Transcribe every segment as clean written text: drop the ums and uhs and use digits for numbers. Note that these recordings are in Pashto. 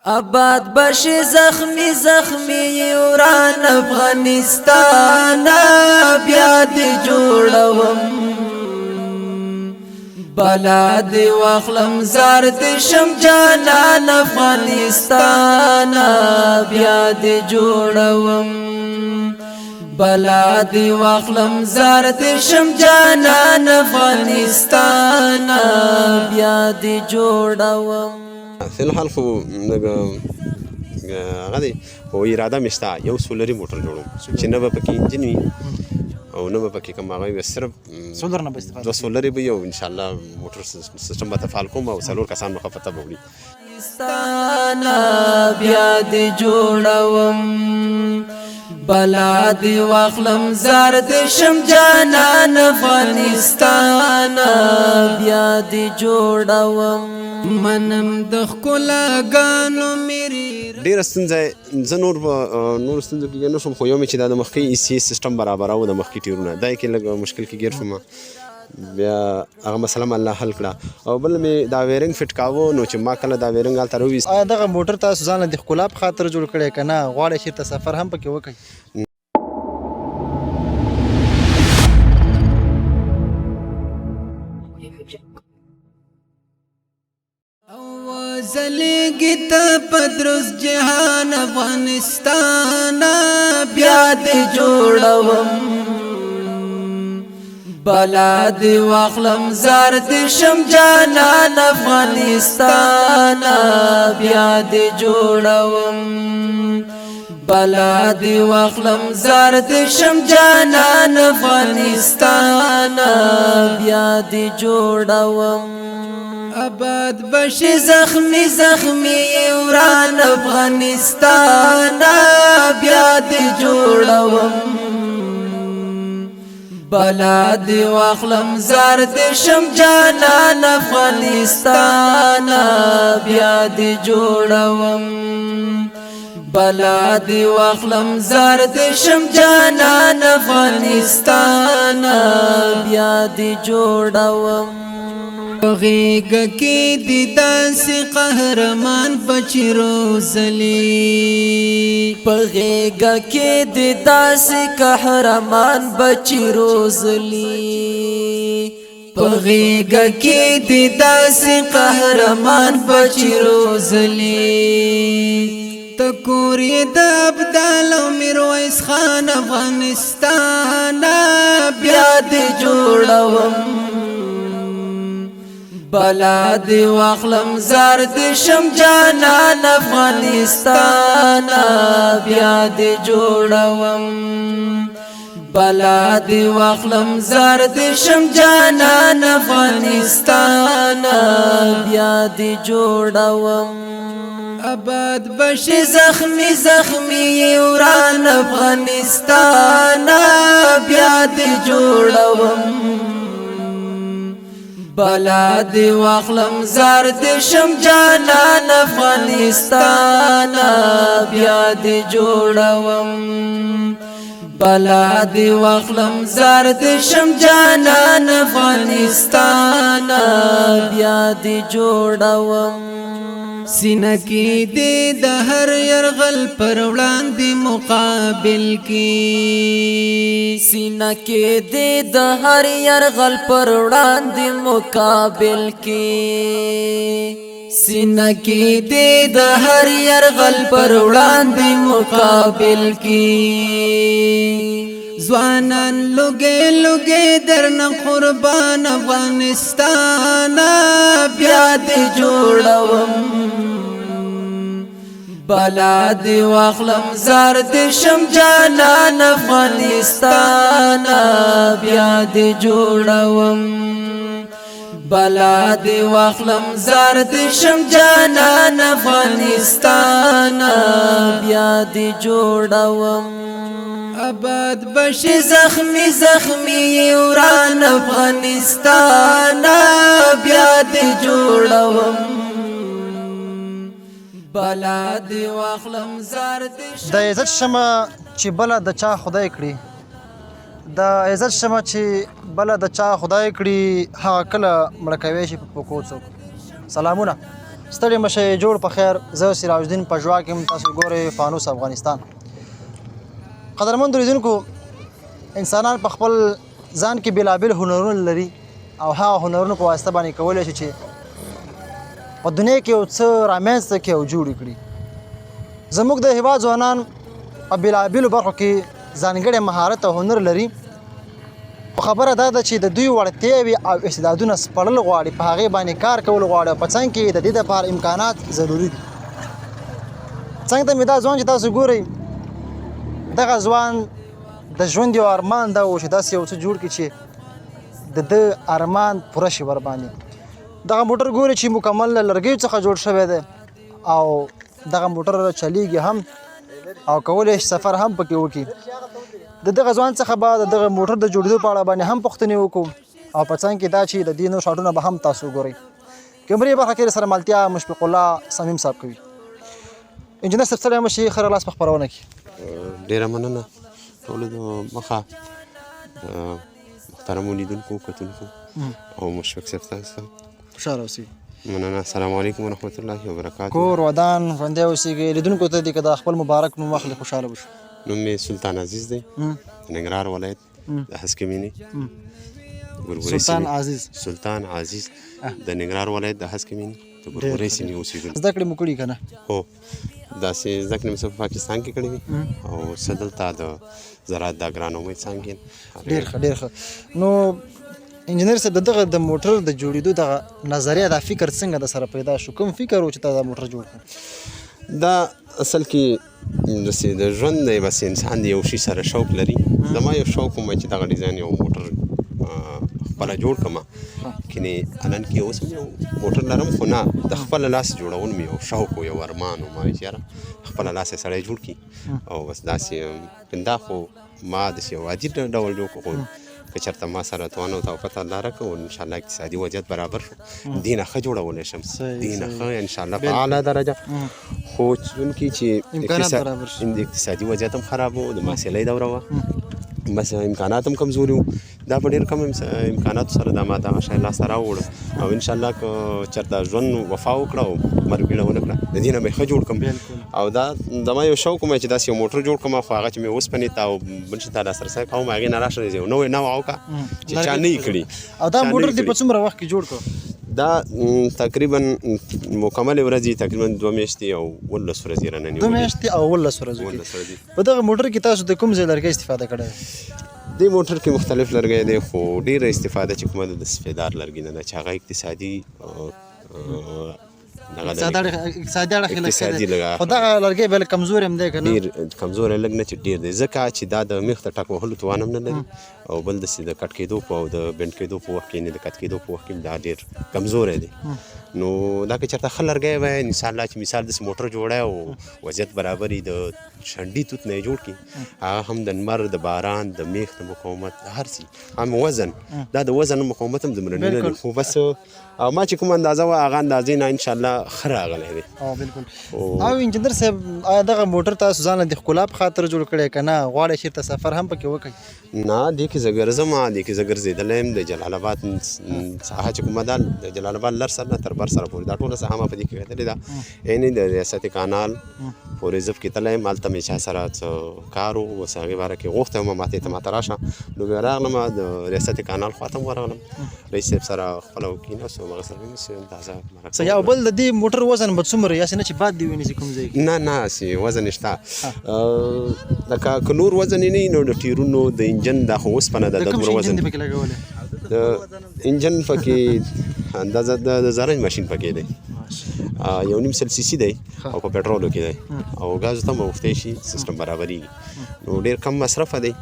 آباد بشي زخمی زخمی وران افغانستان بیا دی جوړوم بلا دی واخلم زار دی شم جانان افغانستان بیا دی جوړوم بلا دی واخلم زار دی شم جانان افغانستان بیا دی جوړوم فی الحال خو هغه دی خو اراده مې شته یو سولري موټر جوړوم چې نه به پکې انجن وي او نه به پکې کوم هغه وي صرف سولر نه به استفاده دوه سولري به وي او انشاءالله موټر سیسټم به فعال کوم او څلور کسان به پته به وړي بیا دی جوړوم بلا دی واخلم زار دی شم جانان افغانستان بیا دی جوړوم منم د ښکلاګانو میري ډېره ستونزه زه نور ستونزو کې نه شوم خو یو مې چې دا د مخکې ایسي سیسټم برابراو د مخکې ټیرونه دا کې لږ مشکل کې ګیر شوم بیا هغه مسله م الله حل کړه او بل مې دا ویرنګ فټ کاوه نو چې ما کله دا ویرنګ هلته راوویست آیا دغه موټر تاسو ځان د ښکلا په خاطر جوړ کړی که نه غواړئ چېرته سفر هم پکې وکړئ زلیگی تا پدرس جهان افغانستان بیا دی جوړوم بلا دی واخلم زار دی شم جانان افغانستان بیا دی جوړوم بلا دی واخلم زار دی شم جانان افغانستان بیا دی جوړوم آباد بشي زخمی زخمی وران افغانستان بیا دی جوړوم بلا دی واخلم زار دی شم جانان افغانستان بیا دی جوړوم بلا دی واخلم زار دی شم جانان افغانستان بیا دی جوړوم غیګ کې دی داسې قهرمان بچی روزلی غیګ کې دی داسې قهرمان بچی روزلی غیګ کې دی داسې قهرمان بچی روزلی تکورې د ابدال او میرویس خان افغانستان بیا دی جوړوم بلا دی واخلم زار دی شم جانان افغانستان بیا دی جوړوم بلا دی واخلم زار دی شم جانان افغانستان بیا دی جوړوم آباد بشي زخمی زخمی وران افغانستان بیا دی جوړوم بلا دی واخلم زار دی شم جانان افغانستان بیا دی جوړوم بلا دی واخلم زار دی شم جانان افغانستان بیا دی جوړوم سینه کې دی د هر یرغل پر وړاندې مقابل کې سینه کې دی د هر یرغل پر وړاندې مقابل کې سینه کې دی د هر یرغل پر وړاندې مقابل کې ځوانان لوګي لوګي درنه قربان افغانستان بیا دی جوړوم بلا دی واخلم زار دی شم جانان افغانستان بیا دی جوړوم بلا دی واخلم زار دی شم جانان افغانستان بیا دی جوړوم آباد بشي زخمی زخمی وران افغانستان بیا دی جوړوم بلا دی واخلم زار دی د عزت شمه چې بله د چا خدای کړي د عزت شمه چې بله د چا خدای کړي هغه کله مړه کوی شي په پکو څوک سلامونه ستړي مشئ جوړ په خیر. زه سراج الدین پژواک یم، تاسو ګورئ فانوس افغانستان. قدرمن اوریدونکو، انسانان په خپل ځان کې بېلابېل هنرونه لري او هغه هنرونو په واسطه باندې کولی شي چې په دنیا کې یو څه رامنځته کړي او جوړ کړي. زموږ د هېواد ځوانان په بېلابېلو برخو کې ځانګړی مهارت او هنر لري، خو خبره دا ده چې د دوی وړتیاوې او استعدادونه سپړل غواړي، په هغې باندې کار کول غواړي او په څنګ کې د دې دپاره امکانات ضروري دي. څنګ ته مې دا ځوان چې تاسو ګورئ، دغه ځوان د ژوند یو ارمان دا و چې داسې یو څه جوړ کړي چې د ده ارمان پوره شي ورباندې. دغه موټر ګوري چې مکمل له لرګیو څخه جوړ شوی دی او دغه موټر چلیږي هم او کولی شي سفر هم پکې وکړي. د دغه ځوان څخه به د دغه موټر د جوړېدو په اړه باندې هم پوښتنې وکړو او په څنګ کې دا چې د دې نور شاټونه به هم تاسو ګورئ. کیمرې برخه کې سره ملتیا مشفق الله صمیم صاحب کوي. انجینر صاحب سلام وشي، ښه راغلاست په خپرونه کې. ډېره مننه ټولو د مخه محترمو لیدونکو کتونکو او مشفق صاحب تاسو خوشحاله اوسئ. مننه. السلام علیکم ورحمت الله وبرکاتو. کور ودان ژوندی اوسېږئ. لیدونکو ته دې که د خپل مبارک نوم واخلي خوشحاله وشو. نوم مې سلطان عزیز دی، د ننګرهار ولایت د هسکمینې سلطان عزیز. سلطان عزیز د ننګرهار ولایت د هسکمینې د ګورګورۍ سیمې اوسېدونکی. زده کړې مو کړي که نه؟ هو، داسې زده کړې مې څه په پاکستان کې کړې وي او څه دلته د زراعت د اګرانومۍ څانګې. ډېر ښه ډېر ښه. نو انجینر صاحب، د دغه د موټر د جوړېدو دغه نظریه، دا فکر څنګه د سره پیدا شو؟ کوم فکر و چې تا دا موټر جوړ کړ؟ دا اصل کې داسې د ژوند دی، بس انسان د یو شي سره شوق لري. زما یو شوق وم چې دغه ډیزاین یو موټر خپله جوړ کړم. کنې نن کې اوس هم یو موټر لرم، خو نه د خپله لاس جوړول مې یو شوق و، یو ارمان و. ما چې یاره خپله لاس یې سړی جوړ کړي او بس داسې دا خو ما داسې یو عادي ډول جوړ کړو. خو که چېرته ما سره توانه او توفیق لاره کړو، انشاءالله اقتصادي وضعیت برابر شو، دې نه ښه جوړولی شم، دې نه ښه انشاءالله په اعلی درجه. خو چونکې چې اقتصادي وضعیت هم خراب و، د محصلۍ دوره وه، بس امکانات هم کمزوري وو. دا په ډېر کم امکاناتو سره دا ما دغه شی لاسته راوړم او انشاءالله که چېرته ژوند وفا وکړه او مرګ بیړه ونه کړه، د دې نه به یې ښه جوړ کړم. او دا زما یو شوق وم چې داسې یو موټر جوړ کړم، خو هغه چې مې اوسپنې ته او بل شي ته لاسرسی کوم، هغې نه راشه یو نوی نوعه وکړه چې چا نه یې کړي. او دا موټر دې په څومره وخت کې جوړ کړ؟ دا تقریبا مکمل ورځې تقریبا 2 میاشتې او 11 ورځې رانه نیولې. 2 میاشتې او 11 ورځې. په دغه موټر کې تاسو د کوم ځای لرګی استفاده کړی؟ دې موټر کې مختلف لرګی دی، خو ډېره استفاده چې کومه د سفیدار لرګي نه ده چې هغه اقتصادي اقتصادي اړخ یې لږ دی، خو دغه لرګی به لږ کمزوری هم دی که نه؟ ډېر کمزوری لږ نه چې ډېر دی، ځکه چې دا د میخ د ټک وهلو توان هم نه لري او بل داسې د کټ کېدو په او د بینډ کېدو په وخت کې، یعنې د کټ کېدو په وخت کې دا ډېر کمزوری دی. نو دا که چېرته ښه لرګی وی انشاءالله چې مثال داسې موټر جوړی او وضعیت برابر وي، د شنډي توت نه یې جوړ کړي، هغه هم د لمر، د باران، د میخ د مقاومت، د هر څه هم وزن، دا د وزن مقاومت هم دومره نه لري. خو بس او ما چې کوم اندازه وه هغه اندازې نه انشاءالله ښه راغلی دی. بلکل. او انجینر صاحب، آیا دغه موټر تاسو ځان له د ښکلا په خاطر جوړ کړی که نه غواړئ چېرته سفر هم پکې وکړئ؟ نه، دې کې زه ګرځم، دې کې زه ګرځېدلی یم. د جلال آباد ساحه چې کومه ده، د جلال آباد لر سر نه تر بر سره پورې دا ټوله ساحه ما په دې کې کتلې ده. یعنې د ریاست کانال پورې زه پکې تللی یم، هلته مې چا سره څه کار و، اوس هغې باره کې غوښتی وم ماتې ته ماته راشه. نو بیا راغلم د ریاست کانال خوا ته هم ورغلم، رئیس صاحب سره خپله وکېناستو، هغه سره ونیسو تازه مرکه. یا بل د دې موټر وزن به څومره؟ یاسې نه چې باد دې ونیسي کوم ځای کې؟ نه نه، هسې وزن شته. لکه که نور وزن یې نه وي نو د ټیرونو د انجن دا خو اوسپنه ده، د دومره وزن د پکې لګولی؟ د انجن پکې اندازه د زرنج ماشین پکې دی، 1.5 سي سي دی او په پټرولو کې دی او ګازو ته هم غوښتی شي، سیسټم برابرېږي. نو ډېر کم مصرفه دی،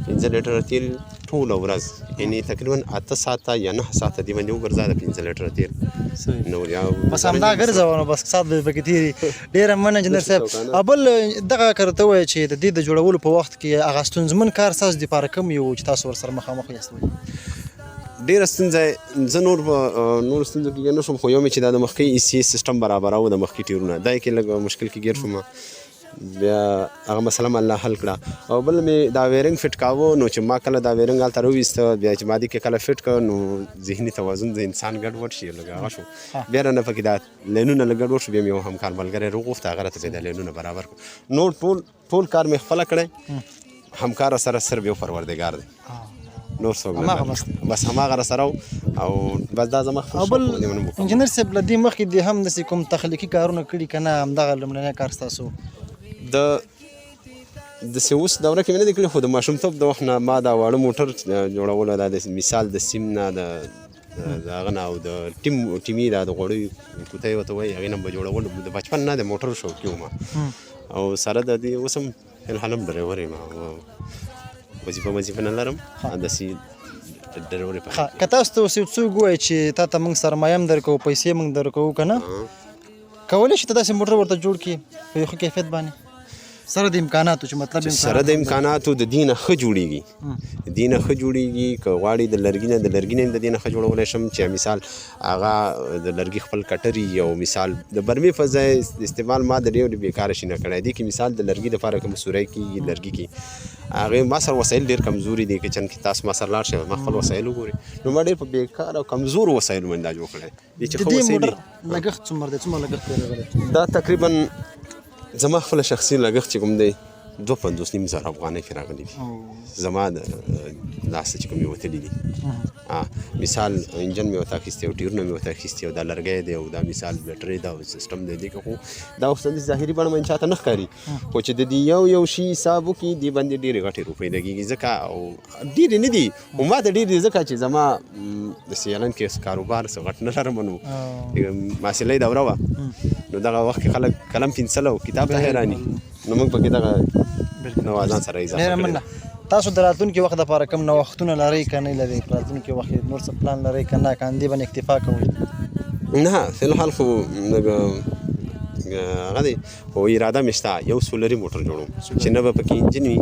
5 لیټره تیل ټوله ورځ، یعنې تقریبا 8 ساعته یا 9 ساعته دې باندې وګرځه د 5 لیټره تیل. نو بس همدا ګرځوه نو بس ساعت به پکې تېري. ډېره مننه انجینر صاحب. او بل دغه که راته ووایه چې د دې د جوړولو په وخت کې هغه ستونزمن کار ستاسو دپاره کوم یو چې تاسو ورسره مخامخ یاست؟ ډېره ستونزه زه نور ستونزو کې نه شوم، خو یو مې چې دا د مخکې ای سی سیسټم برابراو، د مخکې ټیرونه دا یې کې لږ مشکل کې ګیر شوم. بیا هغه مسله الله حل کړه او بل مې دا ویرنګ فټ کاوه نو چې ما کله دا ویرنګ هلته راوویسته بیا چې ما دې کې کله فټ کړه نو ذهني توازن د انسان ګډوډ شي لږ هغه شو بیا رانه پکې دا لینونه لږ ګډوډ شو بیا مې یو همکار ملګری راوغوښته هغه راته بیا دا لینونه برابر کړو نور ټول کار مې خپله کړی همکار سره صرف یو پروردګار دی نور څوک نه بس هماغه راسره او بس دا زما او بل انجینر صاحب له دې مخکې دې هم داسې کوم تخلیقي کارونه کړي که نه همدغه لومړنی کار ستاسو داسې اوس دوره کې مې نه دي کړي خو د ماشومتوب د وخت نه ما دا واړه موټر جوړولو دا د مثال د سیم نه د هغه نه او د ټیمي دا د غوړیو کوتۍ ورته وایي هغې نه به جوړولو د بچپن نه د موټر شوقي وم او سره د دې اوس هم فلحال هم ډریور یم وظیفه نه لرم همداسې ډریوري په که تاسو ته اوس یو څوک ووایي چې تا ته موږ سرمایه هم درکوو پیسې موږ درکوو که نه کولی شي ته داسې موټر ورته جوړ کړي په یو ښه کیفیت باندې سره د امکاناتو چې مطلب سره د امکاناتو د دې نه ښه جوړېږي که غواړي د لرګي نه د دې نه ښه جوړولی شم چې مثال هغه د لرګي خپل کټري او مثال د برمې په ځای استعمال ما د ډېر بېکاره شي نه کړی دی کې مثال د لرګي دپاره کوم سوری کېږي لرګي کې هغې ما سره وسایل ډېر کمزوري دي که چند کې تاسو ما سره لاړ شئ ما خپل وسایل وګورئ نو ما ډېر په بېکاره او کمزورو وسایلو باندې دا جوړ کړی دی چې ښه وسایل دي لګښت څومره دی څومره لګښت دی راغلی دا تقریبا زما خپل شخصي لګښت چې کوم دی 2.5 افغانۍ کې راغلی دي زما د لاسه چې کوم یې وتلي دي مثال انجن مې ورته اخیستی او ټیرونه مې ورته اخیستي او دا لرګی دی او دا مثال بیټرۍ ده او سیسټم دی دې کې خو دا اوس د ظاهري بڼه باندې چاته نه ښکاري خو چې د دې یو شي حساب وکړي دې باندې ډېرې غټې روپۍ لګېږي ځکه او ډېرې نه دي خو ما ته ډېر دي ځکه چې زما د سیالن کې کاروبار څه غټ نه لرم نو محصلۍ دوره وه نو دغه وخت کې خلک قلم پنسل او کتاب ته حیراني نو موږ پکې دغه نوازان سره اضافه کړی تاسو د راتلونکي وخت دپاره کوم نوښتونه لرئ که نه لرئ په راتلونکي وخت کې نور څه پلان لرئ که نه که همدې باندې اکتفا کوئ نه فلحال خو هغه دی خو اراده مې شته یو سولري موټر جوړوم چې نه به پکې انجن وي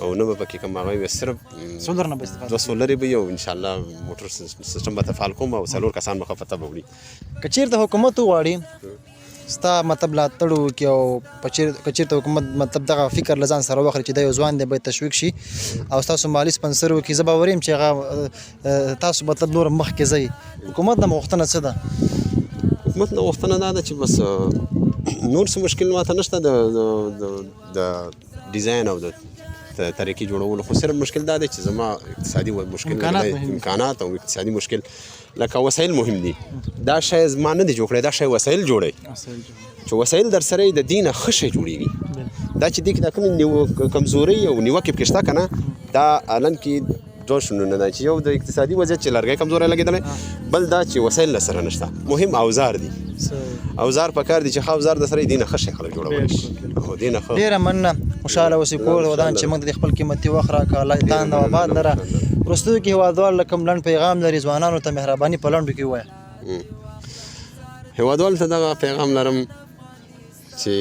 او نه به پکې کوم هغه وي صرف سولر نه به استفاده دوه سولري به وي او انشاءالله موټر سیسټم به فعال کوم او 4 کسان به ښه پته به وړي که چېرته حکومت وغواړي ستا مطلب ملاتړ وکړي او که چېرته حکومت مطلب دغه فکر له ځان سره واخلي چې دا یو ځوان دی باید تشویق شي او ستاسو مالي سپنسر وکړي زه باور یم چې هغه تاسو مطلب نور مخکې ځئ حکومت نه غوښتنه څه ده حکومت نه غوښتنه دا ده چې بس نور څه مشکل ماته نشته د ډیزاین او د طریقې جوړولو خو صرف مشکل دا دی چې زما اقتصادي مشکل امکانات او اقتصادي مشکل لکه وسایل مهم دي دا شی زما نه دی جوړ کړی دا شی وسایل جوړوي چې وسایل در سره د دې نه ښه شی جوړېږي دا چې دې کې دا کومې کمزورۍ او نیوکې پکې شته که نه دا الان کې دوه شنونه ده چې یو د اقتصادي وضعیت چې لرګی کمزوری لګېدلی بل دا چې وسایل له سره نشته مهم اوزار دي اوزار پکار دي چې ښه اوزار د سره یې دې نه ښه شی خلک جوړولی شي ډېره مننه خوشحاله اوسې کور ودان چې موږ د خپل قیمتي وخت راکړه الله دې تاند او آباد لره وروستیو کې هېوادوال له کوم لنډ پیغام لري ځوانانو ته مهرباني په لنډو کې ووایه هېوادوالو ته دغه پیغام لرم چې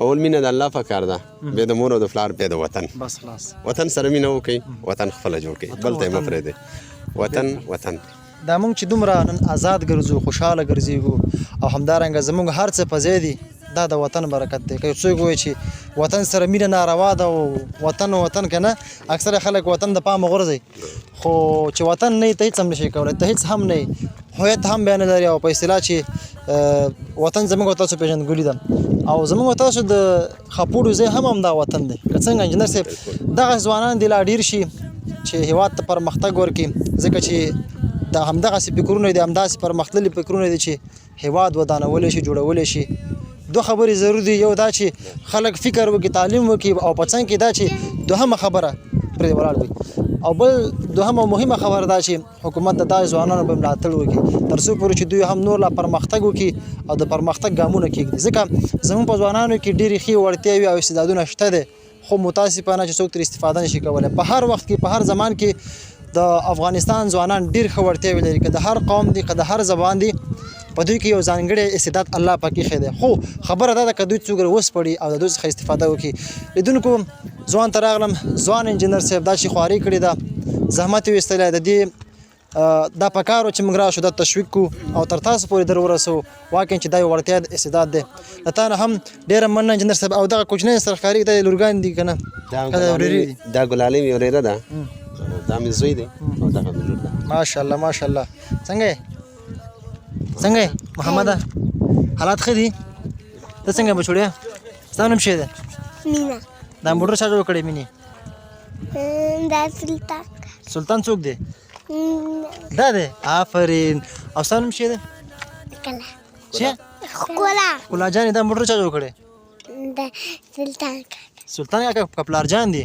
اول مینه د الله پکار ده بیا د مور او د پلار بیا د وطن بس خلاص وطن سره مینه وکړئ وطن خپله جوړ کړئ بل ته یې مه پرېږدئ وطن دا موږ چې دومره نن آزاد ګرځو خوشحاله ګرځېږو او همدارنګه زموږ هر څه په ځای دي دا د وطن برکت دی که یو څوک ووایي چې وطن سره مینه ناروا ده او وطن که نه اکثره خلک وطن د پامه غورځوي خو چې وطن نه وي ته هېڅ هم نشي کولی ته هېڅ هم نه یې هویت هم بیا نه لري او په اصطلاح چې وطن زموږ او تاسو پېژندګلي ده او زموږ او تاسو د خپوړو ځای هم همدا وطن دی که څنګه انجینر صاحب دغه ځوانان دې لا ډېر شي چې هېواد ته پرمختګ ورکړي ځکه چې د همدغسې فکرونه دي همداسې پرمختللي فکرونه دي چې هېواد ودانولی شي جوړولی شي دوه خبرې ضرور دي یو دا چې خلک فکر وکړي تعلیم وکړي او په څنګ کې دا چې دوهمه خبره پرې ولاړ وي او بل دوهمه مهمه خبره دا چې حکومت د داسې ځوانانو به ملاتړ وکړي تر څو پورې چې دوی هم نور لا پرمختګ وکړي او د پرمختګ ګامونه کېږدي ځکه زموږ په ځوانانو کې ډېرې ښې وړتیاوې او استعدادونه شته دی خو متاسفانه چې څوک ترې استفاده نشي کولی په هر وخت کې په هر زمان کې د افغانستان ځوانان ډېر ښه وړتیاوې لري که د هر قوم دي که د هر زبان دي په دوی کې یو ځانګړی استعداد الله پاک ایښی دی خو خبره دا ده که دوی څوک وسپړي او د دوی څخه استفاده وکړي لیدونکو ځوان ته راغلم ځوان انجینر صاحب دا چې خواري کړې ده زحمت یې ویستلی د دې دا پکار چې موږ راشو دا تشویق کو او تر تاسو پورې در ورسو واقعا چې دا یو وړتیا استعداد دی له تا نه هم ډېره مننه انجینر صاحب او دغه کوچنی سرکاري د لورګان دي که نه دا ګلالۍ مې ورېره ده دا مې زوی دی او دغه مې لور ده ماشاءالله ماشاءالله څنګه یې محمده حالات ښه دي ته څنګه بچوړیا ستا نوم څه دی مینا دا موټر چا جوړ کړی مینې دا سلطان سلطان څوک دی دا دی آفرین او ستا نوم څه دی کلا څه ښکلا ښکلا جانې دا موټر چا جوړ کړی دا سلطان سلطان کاکا کپلار جان دی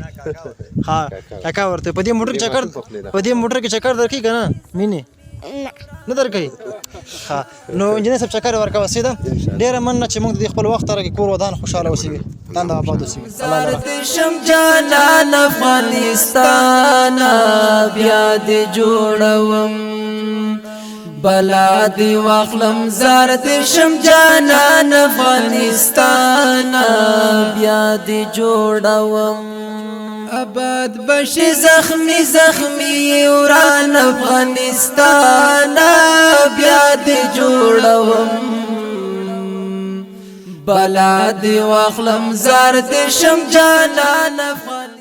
ها کاکا ورته په دې موټر کې چکر درکې که نه مینې نه درکوي ښه نو انجینر صاحب چکر ورکوه سیده ډېره مننه چې موږ د دې خپل وخت راکړي کور ودان خوشحاله اوسېږي تانده آباد اوسېږي شم جانان افغانستان بیا دې جوړوم بلا دې واخلم زار دې شم جانان افغانستان بیا دې جوړوم آباد بشي زخمی وران افغانستان بیا دې جوړوم بلا دې واخلم زار دې شم جانان افغانستان